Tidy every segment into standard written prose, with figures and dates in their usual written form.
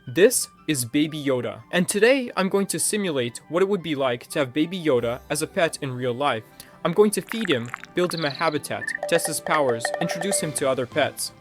This is Baby Yoda, and today I'm going to simulate what it would be like to have Baby Yoda as a pet in real life. I'm going to feed him, build him a habitat, test his powers, introduce him to other pets,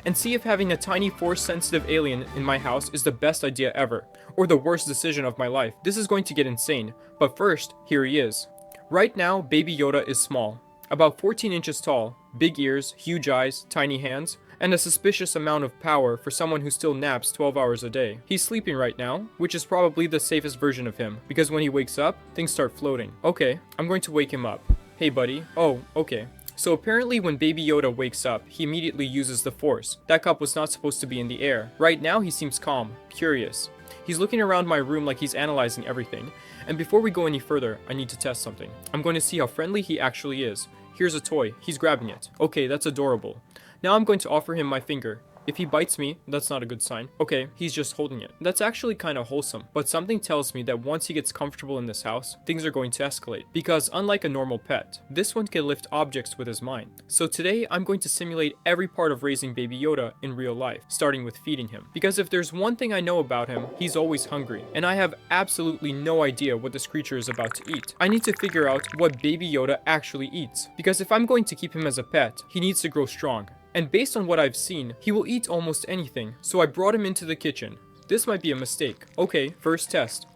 and see if having a tiny force-sensitive alien in my house is the best idea ever, or the worst decision of my life. This is going to get insane, but first, here he is. Right now, Baby Yoda is small, about 14 inches tall, big ears, huge eyes, tiny hands, and a suspicious amount of power for someone who still naps 12 hours a day. He's sleeping right now, which is probably the safest version of him, because when he wakes up, things start floating. Okay, I'm going to wake him up. Hey buddy. Oh, okay. So apparently when Baby Yoda wakes up, he immediately uses the Force. That cup was not supposed to be in the air. Right now he seems calm, curious. He's looking around my room like he's analyzing everything. And before we go any further, I need to test something. I'm going to see how friendly he actually is. Here's a toy. He's grabbing it. Okay, that's adorable. Now I'm going to offer him my finger. If he bites me, that's not a good sign. Okay, he's just holding it. That's actually kind of wholesome, but something tells me that once he gets comfortable in this house, things are going to escalate. Because unlike a normal pet, this one can lift objects with his mind. So today, I'm going to simulate every part of raising Baby Yoda in real life, starting with feeding him. Because if there's one thing I know about him, he's always hungry, and I have absolutely no idea what this creature is about to eat. I need to figure out what Baby Yoda actually eats. Because if I'm going to keep him as a pet, he needs to grow strong. And based on what I've seen, he will eat almost anything, so I brought him into the kitchen. This might be a mistake. Okay, first test.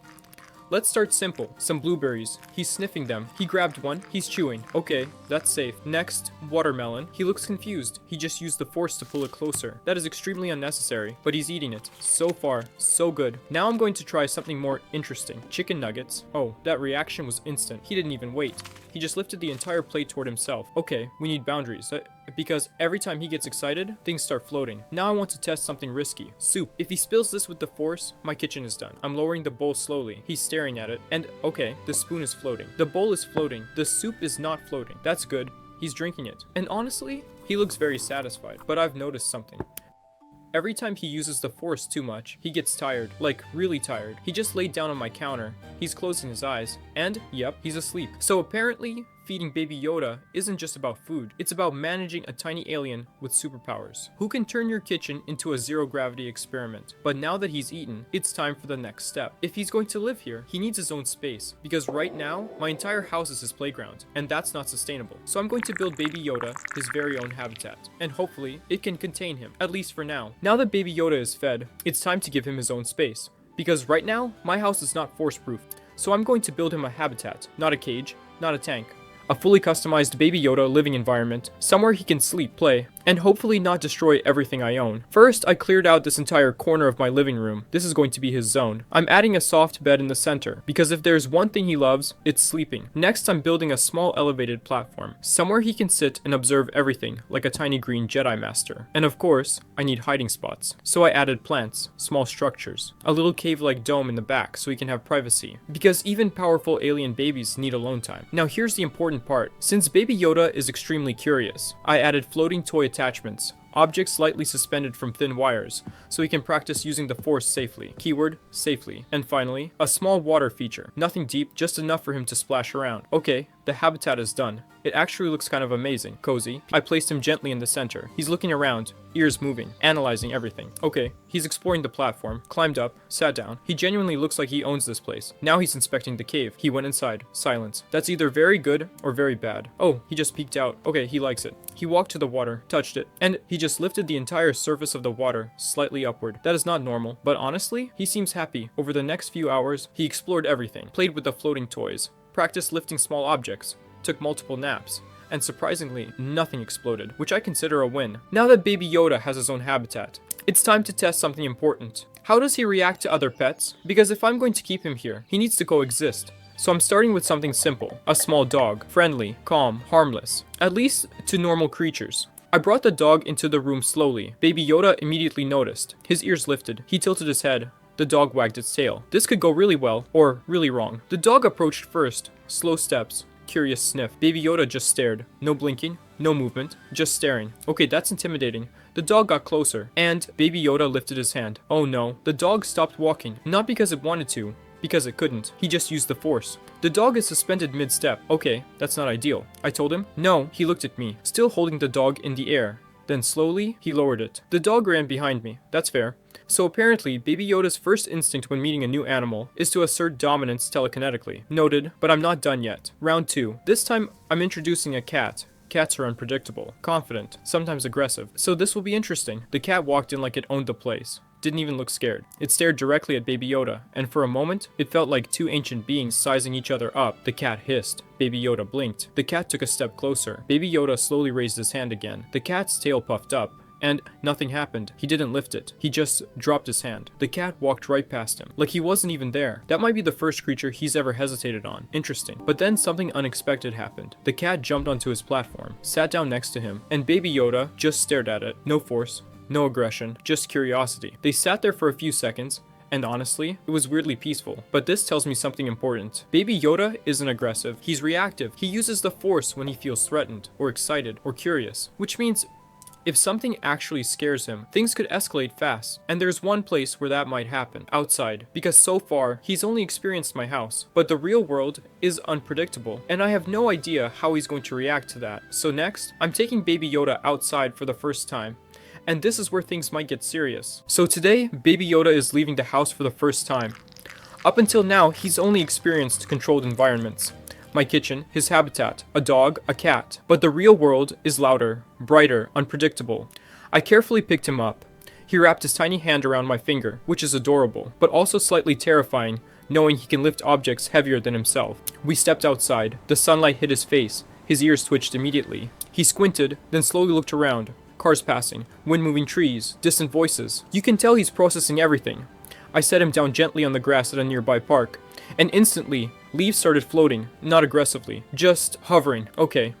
Let's start simple. Some blueberries. He's sniffing them. He grabbed one. He's chewing. Okay, that's safe. Next, watermelon. He looks confused. He just used the Force to pull it closer. That is extremely unnecessary, but he's eating it. So far, so good. Now I'm going to try something more interesting. Chicken nuggets. Oh, that reaction was instant. He didn't even wait. He just lifted the entire plate toward himself. Okay, we need boundaries. Because every time he gets excited, things start floating. Now I want to test something risky. Soup. If he spills this with the Force, my kitchen is done. I'm lowering the bowl slowly. He's staring at it. And okay, the spoon is floating. The bowl is floating. The soup is not floating. That's good. He's drinking it. And honestly, he looks very satisfied. But I've noticed something. Every time he uses the Force too much, he gets tired, like really tired. He just laid down on my counter. He's closing his eyes, and yep, he's asleep. So apparently, feeding Baby Yoda isn't just about food. It's about managing a tiny alien with superpowers, who can turn your kitchen into a zero-gravity experiment. But now that he's eaten, it's time for the next step. If he's going to live here, he needs his own space, because right now, my entire house is his playground, and that's not sustainable. So I'm going to build Baby Yoda his very own habitat, and hopefully, it can contain him, at least for now. Now that Baby Yoda is fed, it's time to give him his own space, because right now, my house is not Force-proof. So I'm going to build him a habitat, not a cage, not a tank. A fully customized Baby Yoda living environment, somewhere he can sleep, play, and hopefully not destroy everything I own. First, I cleared out this entire corner of my living room. This is going to be his zone. I'm adding a soft bed in the center, because if there's one thing he loves, it's sleeping. Next, I'm building a small elevated platform, somewhere he can sit and observe everything, like a tiny green Jedi Master. And of course, I need hiding spots. So I added plants, small structures, a little cave-like dome in the back so he can have privacy. Because even powerful alien babies need alone time. Now here's the important part. Since Baby Yoda is extremely curious, I added floating toy attachments, objects slightly suspended from thin wires, so he can practice using the Force safely. Keyword, safely. And finally, a small water feature. Nothing deep, just enough for him to splash around. Okay, the habitat is done. It actually looks kind of amazing, cozy. I placed him gently in the center. He's looking around, ears moving, analyzing everything. Okay, he's exploring the platform, climbed up, sat down. He genuinely looks like he owns this place. Now he's inspecting the cave. He went inside. Silence. That's either very good or very bad. Oh, he just peeked out. Okay, he likes it. He walked to the water, touched it, and he just lifted the entire surface of the water slightly upward. That is not normal, but honestly, he seems happy. Over the next few hours, he explored everything, played with the floating toys, practiced lifting small objects, took multiple naps, and surprisingly, nothing exploded, which I consider a win. Now that Baby Yoda has his own habitat, it's time to test something important. How does he react to other pets? Because if I'm going to keep him here, he needs to coexist. So I'm starting with something simple, a small dog, friendly, calm, harmless, at least to normal creatures. I brought the dog into the room slowly. Baby Yoda immediately noticed. His ears lifted. He tilted his head. The dog wagged its tail. This could go really well, or really wrong. The dog approached first, slow steps, curious sniff. Baby Yoda just stared. No blinking, no movement, just staring. Okay, that's intimidating. The dog got closer, and Baby Yoda lifted his hand. Oh no, the dog stopped walking. Not because it wanted to, because it couldn't. He just used the Force. The dog is suspended mid-step. Okay, that's not ideal. I told him. No, he looked at me, still holding the dog in the air. Then slowly, he lowered it. The dog ran behind me. That's fair. So apparently, Baby Yoda's first instinct when meeting a new animal is to assert dominance telekinetically. Noted, but I'm not done yet. Round 2. This time, I'm introducing a cat. Cats are unpredictable, confident, sometimes aggressive, so this will be interesting. The cat walked in like it owned the place. Didn't even look scared. It stared directly at Baby Yoda, and for a moment, it felt like two ancient beings sizing each other up. The cat hissed. Baby Yoda blinked. The cat took a step closer. Baby Yoda slowly raised his hand again. The cat's tail puffed up. And nothing happened. He didn't lift it. He just dropped his hand. The cat walked right past him, like he wasn't even there. That might be the first creature he's ever hesitated on. Interesting. But then something unexpected happened. The cat jumped onto his platform, sat down next to him, and Baby Yoda just stared at it. No force, no aggression, just curiosity. They sat there for a few seconds, and honestly, it was weirdly peaceful. But this tells me something important. Baby Yoda isn't aggressive. He's reactive. He uses the force when he feels threatened, or excited, or curious, which means if something actually scares him, things could escalate fast, and there's one place where that might happen, outside, because so far, he's only experienced my house, but the real world is unpredictable, and I have no idea how he's going to react to that. So next, I'm taking Baby Yoda outside for the first time, and this is where things might get serious. So today, Baby Yoda is leaving the house for the first time. Up until now, he's only experienced controlled environments. My kitchen, his habitat, a dog, a cat. But the real world is louder, brighter, unpredictable. I carefully picked him up. He wrapped his tiny hand around my finger, which is adorable, but also slightly terrifying, knowing he can lift objects heavier than himself. We stepped outside. The sunlight hit his face. His ears twitched immediately. He squinted, then slowly looked around. Cars passing, wind-moving trees, distant voices. You can tell he's processing everything. I set him down gently on the grass at a nearby park, and instantly, leaves started floating, not aggressively, just hovering. Okay,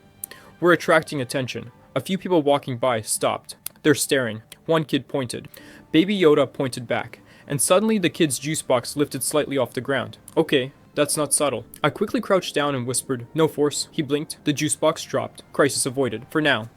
we're attracting attention. A few people walking by stopped. They're staring. One kid pointed. Baby Yoda pointed back, and suddenly the kid's juice box lifted slightly off the ground. Okay, that's not subtle. I quickly crouched down and whispered, "No force." He blinked. The juice box dropped. Crisis avoided, for now.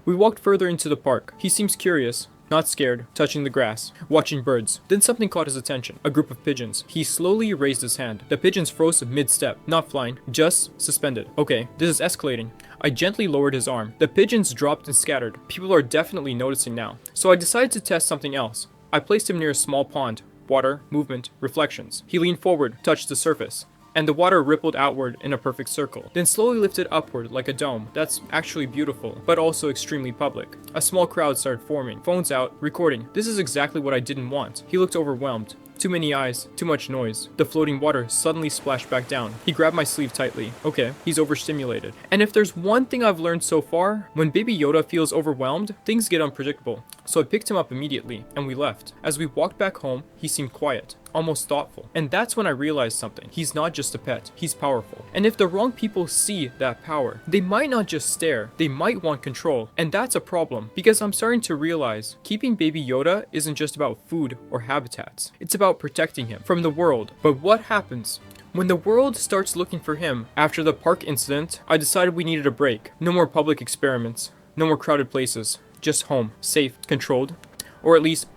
We walked further into the park. He seems curious. Not scared, touching the grass, watching birds. Then something caught his attention. A group of pigeons. He slowly raised his hand. The pigeons froze mid-step, not flying, just suspended. Okay, this is escalating. I gently lowered his arm. The pigeons dropped and scattered. People are definitely noticing now. So I decided to test something else. I placed him near a small pond. Water, movement, reflections. He leaned forward, touched the surface, and the water rippled outward in a perfect circle, then slowly lifted upward like a dome. That's actually beautiful, but also extremely public. A small crowd started forming, phones out, recording. This is exactly what I didn't want. He looked overwhelmed. Too many eyes, too much noise. The floating water suddenly splashed back down. He grabbed my sleeve tightly. Okay, he's overstimulated. And if there's one thing I've learned so far, when Baby Yoda feels overwhelmed, things get unpredictable. So I picked him up immediately, and we left. As we walked back home, he seemed quiet, almost thoughtful. And that's when I realized something. He's not just a pet, he's powerful. And if the wrong people see that power, they might not just stare, they might want control. And that's a problem, because I'm starting to realize keeping Baby Yoda isn't just about food or habitats. It's about protecting him from the world. But what happens when the world starts looking for him? After the park incident, I decided we needed a break. No more public experiments, no more crowded places. Just home, safe, controlled, or at least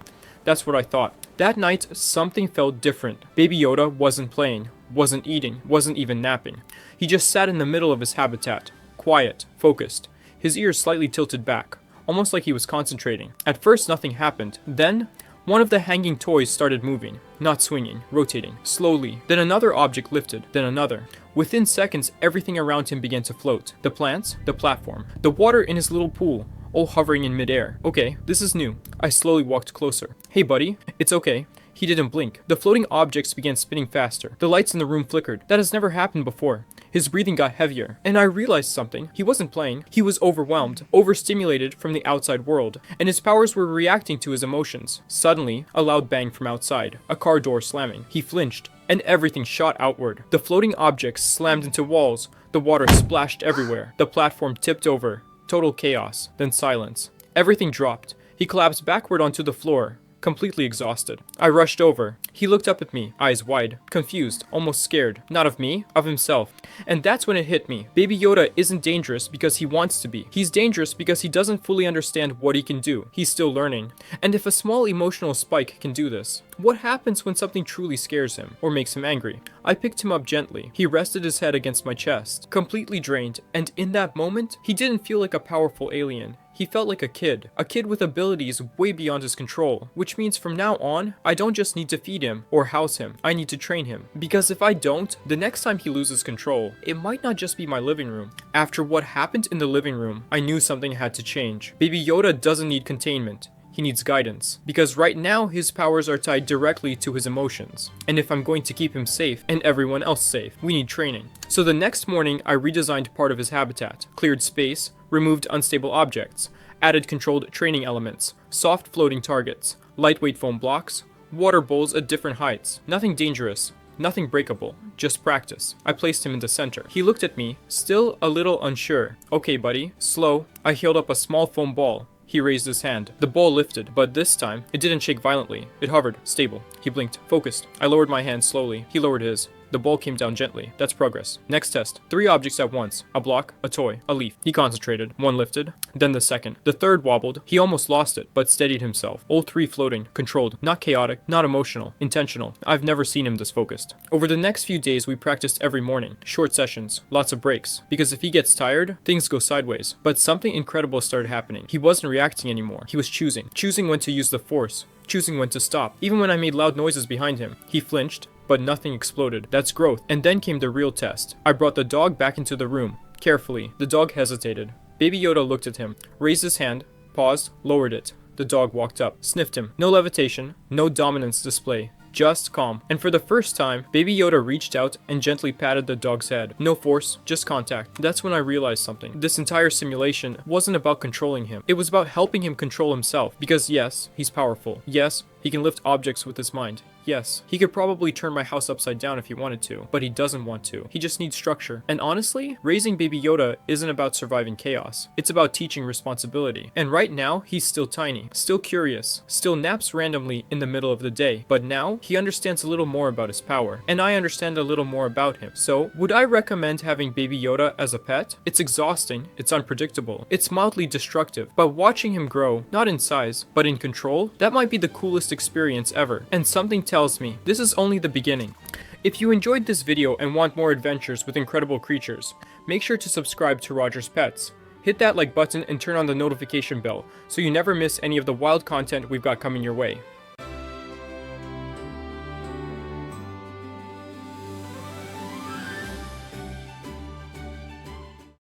that's what I thought. That night, something felt different. Baby Yoda wasn't playing, wasn't eating, wasn't even napping. He just sat in the middle of his habitat, quiet, focused, his ears slightly tilted back, almost like he was concentrating. At first, nothing happened. Then, one of the hanging toys started moving, not swinging, rotating, slowly. Then another object lifted, then another. Within seconds, everything around him began to float. The plants, the platform, the water in his little pool, all hovering in midair. Okay, this is new. I slowly walked closer. Hey buddy, it's okay. He didn't blink. The floating objects began spinning faster. The lights in the room flickered. That has never happened before. His breathing got heavier, and I realized something. He wasn't playing. He was overwhelmed, overstimulated from the outside world, and his powers were reacting to his emotions. Suddenly, a loud bang from outside, a car door slamming. He flinched, and everything shot outward. The floating objects slammed into walls. The water splashed everywhere. The platform tipped over. Total chaos, then silence. Everything dropped. He collapsed backward onto the floor, completely exhausted. I rushed over. He looked up at me, eyes wide, confused, almost scared. Not of me, of himself. And that's when it hit me. Baby Yoda isn't dangerous because he wants to be. He's dangerous because he doesn't fully understand what he can do. He's still learning. And if a small emotional spike can do this, what happens when something truly scares him or makes him angry? I picked him up gently. He rested his head against my chest, completely drained, and in that moment, he didn't feel like a powerful alien. he felt like a kid with abilities way beyond his control, which means from now on, I don't just need to feed him or house him, I need to train him. Because if I don't, the next time he loses control, it might not just be my living room. After what happened in the living room, I knew something had to change. Baby Yoda doesn't need containment. He needs guidance, because right now his powers are tied directly to his emotions. And if I'm going to keep him safe and everyone else safe, we need training. So the next morning, I redesigned part of his habitat, cleared space, removed unstable objects, added controlled training elements, soft floating targets, lightweight foam blocks, water bowls at different heights. Nothing dangerous, nothing breakable, just practice. I placed him in the center. He looked at me, still a little unsure. Okay, buddy, slow. I healed up a small foam ball. He raised his hand. The ball lifted, but this time, it didn't shake violently. It hovered, stable. He blinked, focused. I lowered my hand slowly. He lowered his. The ball came down gently. That's progress. Next test. 3 objects at once. A block, a toy, a leaf. He concentrated. 1 lifted, then the second. The third wobbled. He almost lost it, but steadied himself. All 3 floating, controlled. Not chaotic, not emotional, intentional. I've never seen him this focused. Over the next few days, we practiced every morning. Short sessions, lots of breaks. Because if he gets tired, things go sideways. But something incredible started happening. He wasn't reacting anymore. He was choosing. Choosing when to use the force. Choosing when to stop. Even when I made loud noises behind him, he flinched, but nothing exploded. That's growth. And then came the real test. I brought the dog back into the room. Carefully. The dog hesitated. Baby Yoda looked at him, raised his hand, paused, lowered it. The dog walked up, sniffed him. No levitation, no dominance display. Just calm. And for the first time, Baby Yoda reached out and gently patted the dog's head. No force, just contact. That's when I realized something. This entire simulation wasn't about controlling him. It was about helping him control himself. Because yes, he's powerful. Yes, he can lift objects with his mind. Yes, he could probably turn my house upside down if he wanted to, but he doesn't want to. He just needs structure. And honestly, raising Baby Yoda isn't about surviving chaos. It's about teaching responsibility. And right now, he's still tiny, still curious, still naps randomly in the middle of the day. But now, he understands a little more about his power, and I understand a little more about him. So, would I recommend having Baby Yoda as a pet? It's exhausting, it's unpredictable, it's mildly destructive, but watching him grow, not in size, but in control, that might be the coolest experience ever. And something tells me this is only the beginning. If you enjoyed this video and want more adventures with incredible creatures, make sure to subscribe to Roger's Pets. Hit that like button and turn on the notification bell so you never miss any of the wild content we've got coming your way.